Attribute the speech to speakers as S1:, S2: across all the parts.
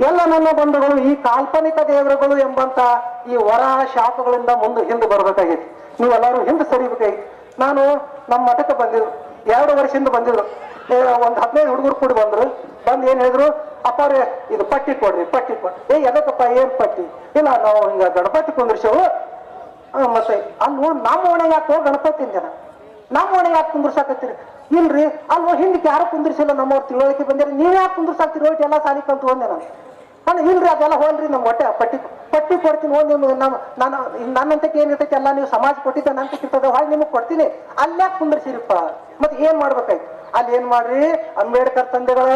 S1: ಎಲ್ಲ ನನ್ನ ಬಂಧುಗಳು ಈ ಕಾಲ್ಪನಿಕ ದೇವರುಗಳು ಎಂಬಂತ ಈ ವರಹ ಶಾಪಗಳಿಂದ ಮುಂದೆ ಹಿಂದೆ ಬರ್ಬೇಕಾಗಿತ್ತು. ನೀವೆಲ್ಲರೂ ಹಿಂದೆ ಸರಿಬೇಕಾಗಿತ್ತು. ನಾನು ನಮ್ಮ ಮಠಕ್ಕೆ ಬಂದಿದ್ರು, 2 ವರ್ಷದಿಂದ ಬಂದಿದ್ರು. ಒಂದು 15 ಹುಡುಗರು ಕೂಡಿ ಬಂದ್ರು. ಬಂದು ಏನ್ ಹೇಳಿದ್ರು, ಅಪ್ಪಾರೇ ಇದು ಪಟ್ಟಿ ಕೊಡ್ರಿ, ಪಟ್ಟಿ ಕೊಡ್ರಿ. ಎದಕ್ಕಪ್ಪ, ಏನ್ ಪಟ್ಟಿ? ಇಲ್ಲ, ನಾವು ಹಿಂಗ ಗಣಪತಿ ಕುಂದ್ರಿಸೇವು. ಮತ್ತೆ ಅಲ್ಲೂ ನಮ್ಮ ಓಣೆಗೆ ಯಾಕೋ ಗಣಪತಿ ಜನ ನಮ್ಮ ಓಣೆಗೆ ಯಾಕೆ ಕುಂದ್ರಸಾಕತ್ತೀರಿ? ಇಲ್ರಿ, ಅಲ್ವೋ ಹಿಂದಕ್ಕೆ ಯಾರು ಕುಂದ್ರಿಸಿಲ್ಲ, ನಮ್ಮವ್ರು ತಿಳುವಳಿಕೆ ಬಂದಿರಿ, ನೀವ್ ಯಾಕೆ ಕುಂದ್ರಸಾಕ್ತಿರಿ? ಒಟ್ಟು ಎಲ್ಲ ಸಾಲಿ ಕಲ್ತು ಹೋದೆ ನಾನು ಇಲ್ರಿ, ಅದೆಲ್ಲ ಹೋಲ್ರಿ, ನಮ್ ಹೊಟ್ಟೆ ಪಟ್ಟಿ ಕೊಡ್ತೀನಿ. ನಾನು ನನ್ನಂತಕ್ಕೆ ಏನಿರ್ತೈತಿ ಎಲ್ಲ ನೀವು ಸಮಾಜ ಕೊಟ್ಟಿದ್ದ ನಂತ ಇರ್ತದೆ, ಹಾಗೆ ನಿಮಗೆ ಕೊಡ್ತೀನಿ. ಅಲ್ಯಾಕೆ ಕುಂದ್ರಿಸಿರಿಪ್ಪ? ಮತ್ತೆ ಏನ್ ಮಾಡ್ಬೇಕಾಯ್ತು? ಅಲ್ಲಿ ಏನ್ ಮಾಡ್ರಿ, ಅಂಬೇಡ್ಕರ್ ತಂದೆಗಳ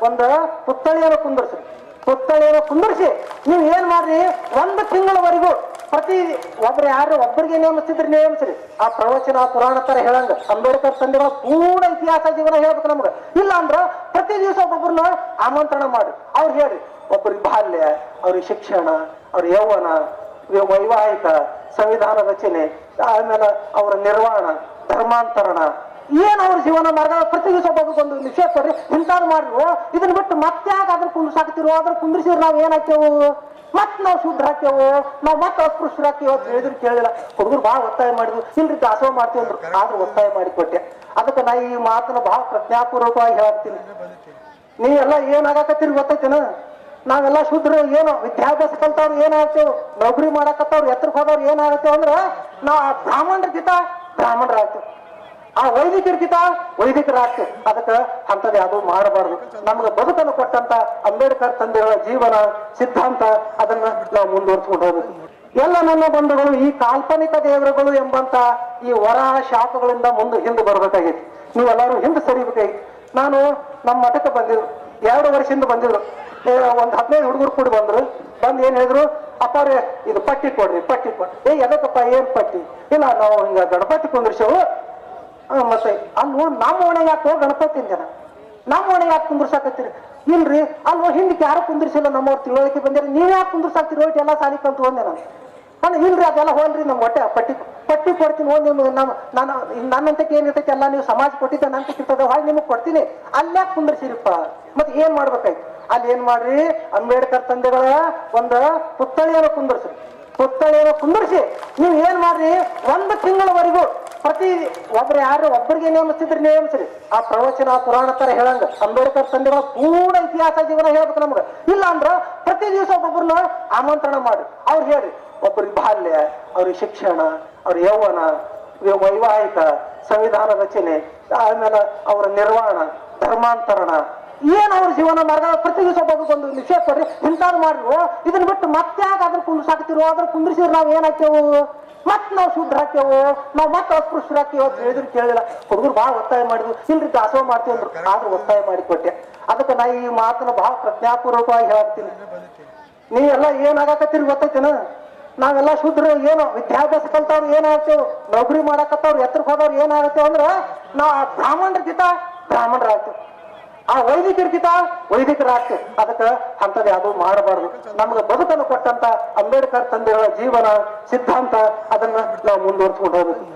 S1: ಒಂದು ಪುತ್ಥಳಿಯನ್ನು ಕುಂದರ್ಸ್ರಿ. ಪುತ್ಥಳಿಯನ್ನು ಕುಂದರ್ಸಿ ನೀವ್ ಏನ್ ಮಾಡ್ರಿ, 1 ತಿಂಗಳವರೆಗೂ ಪ್ರತಿ ಒಬ್ಬರಿಗೆ ನೇಮಿಸಿದ್ರಿ ನೇಮಿಸ್ರಿ. ಆ ಪ್ರವಚನ ಪುರಾಣ ತರ ಹೇಳಂಗ ಅಂಬೇಡ್ಕರ್ ತಂದೆಗಳ ಪೂರ್ಣ ಇತಿಹಾಸ ಜೀವನ ಹೇಳ್ಬೇಕು ನಮ್ಗೆ. ಇಲ್ಲ ಅಂದ್ರ ಪ್ರತಿ ದಿವಸ ಒಬ್ಬೊಬ್ಬರನ್ನ ಆಮಂತ್ರಣ ಮಾಡಿ ಅವ್ರು ಹೇಳ್ರಿ. ಒಬ್ಬರಿಗೆ ಬಾಲ್ಯ, ಅವ್ರಿಗೆ ಶಿಕ್ಷಣ, ಅವ್ರ ಯೌವನ, ವೈವಾಹಿಕ, ಸಂವಿಧಾನ ರಚನೆ, ಆಮೇಲೆ ಅವರ ನಿರ್ವಾಣ, ಧರ್ಮಾಂತರಣ, ಏನ್ ಅವ್ರ ಜೀವನ ಮಾರ್ಗ ಪ್ರತಿ ದಿವಸ ಒಬ್ಬೊಬ್ಬರಿಗೊಂದು ವಿಷಯ ಕೊಡ್ರಿ. ಇಂಥದ್ದು ಮಾಡ್ರು. ಇದನ್ನ ಬಿಟ್ಟು ಮತ್ತೆ ಯಾಕೆ ಅದ್ರ ಕುಂದ್ರಸಾಕ್ತಿರೋ? ಅದ್ರ ಕುಂದ್ರಿಸಿದ್ರೆ ನಾವ್ ಏನಾಗ್ತೇವು? ಮತ್ ನಾವು ಶುದ್ಧ ಹಾಕ್ತೇವು, ನಾವ್ ಮತ್ತೆ ಅಸ್ಪೃಶ್ಯರಾಗ್ತೇವೆ ಅಂತ ಹೇಳಿದ್ರು ಕೇಳಿಲ್ಲ. ಹುಡುಗರು ಬಹಳ ಒತ್ತಾಯ ಮಾಡಿದ್ರು. ಇಲ್ರಿ, ದಾಸೋಹ ಮಾಡ್ತೀವಿ ಅಂದ್ರು. ಆದ್ರೂ ಒತ್ತಾಯ ಮಾಡಿಕೊಟ್ಟೆ. ಅದಕ್ಕೆ ನಾ ಈ ಮಾತನ್ನ ಬಹಳ ಪ್ರಜ್ಞಾಪೂರ್ವಕವಾಗಿ ಹೇಳ್ತೀನಿ. ನೀವೆಲ್ಲ ಏನಾಗಕತ್ತೀರಿ ಗೊತ್ತೈತೇನ? ನಾವೆಲ್ಲ ಶುದ್ಧರು. ಏನೋ ವಿದ್ಯಾಭ್ಯಾಸ ಕಲ್ತವ್ರು ಏನಾಗ್ತೇವ್, ನೌಕರಿ ಮಾಡಕತ್ತವ್ರು, ಎತ್ತರಕ್ಕೆ ಹೋದವ್ರು ಏನಾಗತ್ತೇವ್ ಅಂದ್ರ ನಾವ್ ಬ್ರಾಹ್ಮಣರಿಗಿಂತ ಬ್ರಾಹ್ಮಣರಾಗ್ತೇವೆ, ಆ ವೈದಿಕರಿಗಿಂತ ವೈದಿಕರಾಗ್ತೇವೆ. ಅದಕ್ಕೆ ಅಂಥದ್ದು ಯಾವುದು ಮಾಡಬಾರ್ದು. ನಮ್ಗೆ ಬದುಕನ್ನು ಕೊಟ್ಟಂತ ಅಂಬೇಡ್ಕರ್ ತಂದೆಗಳ ಜೀವನ ಸಿದ್ಧಾಂತ ಅದನ್ನ ನಾವು ಮುಂದುವರ್ಸ್ಕೊಂಡು ಹೋಗ್ಬೇಕು. ಎಲ್ಲ ನನ್ನ ಬಂಧುಗಳು ಈ ಕಾಲ್ಪನಿಕ ದೇವರುಗಳು ಎಂಬಂತ ಈ ವರಹ ಶಾಪಗಳಿಂದ ಮುಂದೆ ಹಿಂದೆ ಬರ್ಬೇಕಾಗಿತ್ತು. ನೀವೆಲ್ಲರೂ ಹಿಂದೆ ಸರಿಬೇಕಾಗಿತ್ತು. ನಾನು ನಮ್ಮ ಮಠಕ್ಕೆ ಬಂದಿದ್ರು, 2 ವರ್ಷದಿಂದ ಬಂದಿದ್ರು. ಒಂದು 15 ಹುಡುಗರು ಕೂಡಿ ಬಂದ್ರು. ಬಂದು ಏನ್ ಹೇಳಿದ್ರು, ಅಪ್ಪಾರೇ ಇದು ಪಟ್ಟಿ ಕೊಡ್ರಿ, ಪಟ್ಟಿ ಕೊಡ್ರಿ. ಎದಕ್ಕಪ್ಪ, ಏನ್ ಪಟ್ಟಿ? ಇಲ್ಲ, ನಾವು ಹಿಂಗ ಗಣಪತಿ ಕುಂದ್ರಿಸೇವು. ಮತ್ತೆ ಅಲ್ವೋ ನಮ್ಮ ಓಣೆಗೆ ಯಾಕೋ ಗಣಪತಿ ಜನ ನಮ್ಮ ಓಣೆಗೆ ಯಾಕೆ ಕುಂದ್ರಸಾಕತ್ತೀರಿ? ಇಲ್ರಿ, ಅಲ್ವೋ ಹಿಂದಕ್ಕೆ ಯಾರು ಕುಂದ್ರಿಸಿಲ್ಲ, ನಮ್ಮವ್ರು ತಿಳುವಳಿಕೆ ಬಂದಿರಿ, ನೀವ್ ಯಾಕೆ ಕುಂದ್ರಸಾಕ್ತಿರಿ? ಒಟ್ಟು ಎಲ್ಲ ಸಾಲಿ ಕಲ್ತು ಹೋದೆ ನಾನು ಇಲ್ರಿ, ಅದೆಲ್ಲ ಹೋಲ್ರಿ, ನಮ್ ಹೊಟ್ಟೆ ಪಟ್ಟಿ ಕೊಡ್ತೀನಿ. ನಾನು ನನ್ನಂತಕ್ಕೆ ಏನಿರ್ತೈತಿ ಎಲ್ಲ ನೀವು ಸಮಾಜ ಕೊಟ್ಟಿದ್ದ ನಂತ ಇರ್ತದೆ, ಹಾಗೆ ನಿಮಗೆ ಕೊಡ್ತೀನಿ. ಅಲ್ಯಾಕೆ ಕುಂದ್ರಿಸಿರಿಪ್ಪ? ಮತ್ತೆ ಏನ್ ಮಾಡ್ಬೇಕಾಯ್ತು? ಅಲ್ಲಿ ಏನ್ ಮಾಡ್ರಿ, ಅಂಬೇಡ್ಕರ್ ತಂದೆಗಳ ಒಂದು ಪುತ್ಥಳಿಯನ್ನು ಕುಂದರ್ಸ್ರಿ. ಪುತ್ಥಳಿಯನ್ನು ಕುಂದರ್ಸಿ ನೀವ್ ಏನ್ ಮಾಡ್ರಿ, 1 ತಿಂಗಳವರೆಗೂ ಪ್ರತಿ ಒಬ್ಬರಿಗೆ ನೇಮಿಸಿದ್ರಿ ನೇಮಿಸ್ರಿ. ಆ ಪ್ರವಚನ ಪುರಾಣ ತರ ಹೇಳಂಗ ಅಂಬೇಡ್ಕರ್ ತಂದೆಗಳ ಪೂರ್ಣ ಇತಿಹಾಸ ಜೀವನ ಹೇಳ್ಬೇಕು ನಮ್ಗೆ. ಇಲ್ಲ ಅಂದ್ರ ಪ್ರತಿ ದಿವಸ ಒಬ್ಬೊಬ್ಬರನ್ನ ಆಮಂತ್ರಣ ಮಾಡಿ ಅವ್ರು ಹೇಳ್ರಿ. ಒಬ್ಬರಿಗೆ ಬಾಲ್ಯ, ಅವ್ರಿಗೆ ಶಿಕ್ಷಣ, ಅವ್ರ ಯೌವನ, ವೈವಾಹಿಕ, ಸಂವಿಧಾನ ರಚನೆ, ಆಮೇಲೆ ಅವರ ನಿರ್ವಾಣ, ಧರ್ಮಾಂತರಣ, ಏನ್ ಅವ್ರ ಜೀವನ ಮಾರ್ಗ ಪ್ರತಿ ದಿವಸ ಒಬ್ಬೊಬ್ಬರಿಗೊಂದು ವಿಷಯ ಕೊಡ್ರಿ. ಇಂಥದ್ದು ಮಾಡ್ರು. ಇದನ್ನ ಬಿಟ್ಟು ಮತ್ತೆ ಯಾಕೆ ಅದ್ರ ಕುಂದ್ರಸಾಕ್ತಿರೋ? ಅದ್ರ ಕುಂದ್ರಿಸಿದ್ರೆ ನಾವ್ ಏನಾಗ್ತೇವು? ಮತ್ ನಾವು ಶುದ್ಧ ಹಾಕ್ತೇವು, ನಾವ್ ಮತ್ತೆ ಅಸ್ಪೃಶ್ಯರಾಗ್ತೇವೆ ಅಂತ ಹೇಳಿದ್ರು ಕೇಳಿಲ್ಲ. ಹುಡುಗರು ಬಹಳ ಒತ್ತಾಯ ಮಾಡಿದ್ರು. ಇಲ್ರಿ, ದಾಸೋಹ ಮಾಡ್ತೀವಿ ಅಂದ್ರು. ಆದ್ರೂ ಒತ್ತಾಯ ಮಾಡಿಕೊಟ್ಟೆ. ಅದಕ್ಕೆ ನಾ ಈ ಮಾತನ್ನ ಬಹಳ ಪ್ರಜ್ಞಾಪೂರ್ವಕವಾಗಿ ಹೇಳ್ತೀನಿ. ನೀವೆಲ್ಲ ಏನಾಗಕತ್ತೀರಿ ಗೊತ್ತೈತೇನ? ನಾವೆಲ್ಲ ಶುದ್ಧರು. ಏನೋ ವಿದ್ಯಾಭ್ಯಾಸ ಕಲ್ತವ್ರು ಏನಾಗ್ತೇವ್, ನೌಕರಿ ಮಾಡಕತ್ತವ್ರು, ಎತ್ತರಕ್ಕೆ ಹೋದವ್ರು ಏನಾಗತ್ತೇವ್ ಅಂದ್ರ ನಾವ್ ಬ್ರಾಹ್ಮಣರಿಗಿಂತ ಬ್ರಾಹ್ಮಣರಾಗ್ತೇವೆ, ಆ ವೈದಿಕರಿಗಿಂತ ವೈದಿಕರಾಗ್ತೇವೆ. ಅದಕ್ಕೆ ಅಂಥದ್ದು ಯಾವುದು ಮಾಡಬಾರ್ದು. ನಮ್ಗೆ ಬದುಕನ್ನು ಕೊಟ್ಟಂತ ಅಂಬೇಡ್ಕರ್ ತಂದೆಗಳ ಜೀವನ ಸಿದ್ಧಾಂತ ಅದನ್ನ ನಾವು ಮುಂದುವರ್ಸ್ಕೊಂಡು ಹೋಗ್ಬೇಕು.